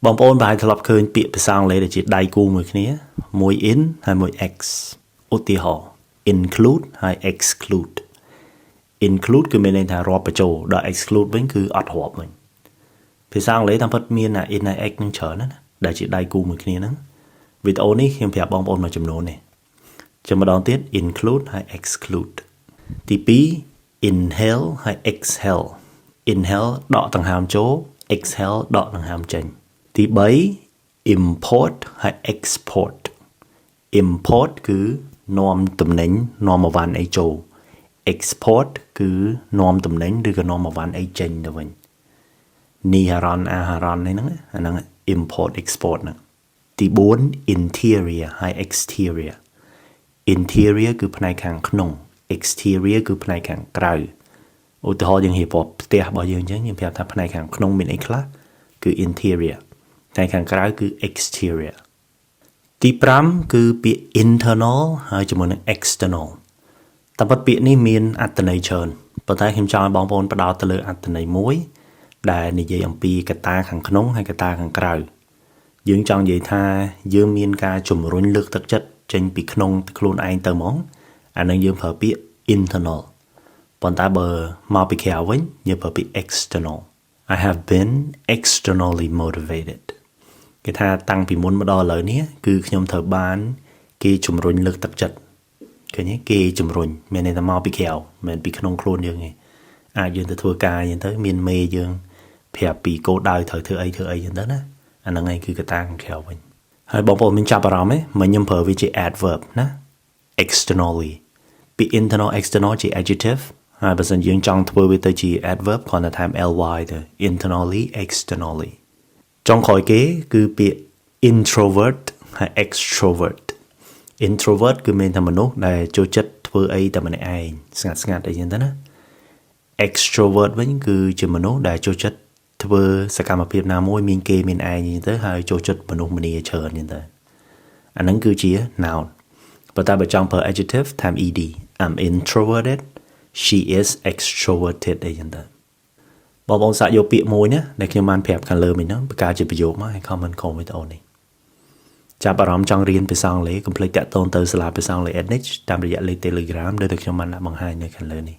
បងប្អូនប្រហែលធ្លាប់ឃើញពាក្យភាសាអង់គ្លេសដែលជាដៃគូមួយគ្នាមួយ in ហើយមួយ x ឧទាហរណ៍ include ហើយ exclude include គឺមានន័យថារាប់បញ្ចូលដល់ exclude វិញគឺអត់រាប់វិញភាសាអង់គ្លេសតាមពិតមានណា in ហើយ x នឹងច្រើនណាស់ដែលជាដៃគូមួយគ្នាហ្នឹងវីដេអូនេះខ្ញុំប្រាប់បងប្អូនមួយចំនួននេះចាំម្ដងទៀត include ហើយ exclude ទី2 inhale ហើយ exhale inhale ដកដង្ហើមចូល exhale ដកដង្ហើមចេញទី3 import ហើយ export import គឺនាំទំនិញនាំអីវ៉ាន់អីចូល export គឺនាំទំនិញឬក៏នាំអីវ៉ាន់អីចេញទៅវិញនីហារ៉នអាហារ៉នហ្នឹងអាហ្នឹង import export ហ្នឹងទី4 interior ហើយ exterior interior គឺផ្នែកខាងក្នុង exterior គឺផ្នែកខាងក្រៅឧទាហរណ៍យើងរៀបរាប់ផ្ទះរបស់យើងអញ្ចឹងយើងប្រាប់ថាផ្នែកខាងក្នុងមានអីខ្លះគឺ interior ផ្នែកខាងក្រៅគឺ exterior ទី5គឺពាក្យ internal ហើយជាមួយនឹង external តែប៉ុតពាក្យនេះមានអត្ថន័យច្រើនប៉ុន្តែខ្ញុំចង់ឲ្យបងប្អូនផ្ដោតទៅលើអត្ថន័យមួយដែលនិយាយអំពីកត្តាខាងក្នុងហើយកត្តាខាងក្រៅយើងចង់និយាយថាយើងមានការជំរុញលើកទឹកចិត្តចេញពីក្នុងខ្លួនឯងទៅហ្មងអានឹងយើងប្រើពាក្យ internal ប៉ុន្តែបើមកពីក្រៅវិញយើងប្រើពាក្យ external I have been externally motivated គេថាតាំងពីមុនមកដល់ឥឡូវនេះគឺខ្ញុំត្រូវបានគេជំរុញលើកទឹកចិត្តឃើញទេគេជំរុញមានន័យថាមកពីក្រៅមិនពីក្នុងខ្លួនយើងទេអាចយើងទៅធ្វើការអញ្ចឹងទៅមានមេយើងប្រាប់ពីគោលដៅត្រូវធ្វើអីអញ្ចឹងទៅណាអាហ្នឹងឯងគឺកត្តាខាងក្រៅវិញហើយបងប្អូនមានចាប់អារម្មណ៍ទេមិនខ្ញុំប្រើវាជា adverb ណា externally ពី internal external ជា adjective ហើយបើសិនយើងចង់ធ្វើវាទៅជា adverb គ្រាន់តែថែម ly ទៅ internally externally ចុងក្រោយគេគឺពាក្យ introvert ហើយ extrovert introvert គឺមានតែមនុស្សដែលចូលចិត្តធ្វើអីតែម្នាក់ឯងស្ងាត់អីចឹងទៅណា extrovert វិញគឺជាមនុស្សដែលចូលចិត្តធ្វើសកម្មភាពណាមួយមានគេមានឯងចឹងទៅហើយចូលចិត្តមនុស្សម្នាច្រើនចឹងទៅអាហ្នឹងគឺជា noun ប៉ុន្តែបើចង់ប្រើ adjective ថែម ed I'm introverted she is extroverted អីចឹងទៅបងប្អូនសាកយកពាក្យមួយណាដែលខ្ញុំបានប្រាប់ខាងលើមិញហ្នឹងបង្កើតជាប្រយោគមកឲ្យ comment ក្នុងវីដេអូនេះចាប់អារម្មណ៍ចង់រៀនភាសាអង់គ្លេសកុំភ្លេចតាក់ទងទៅសាលាភាសាអង់គ្លេស Ednich តាមរយៈលេខ Telegram ដែលខ្ញុំបានដាក់បង្ហាញនៅខាងលើនេះ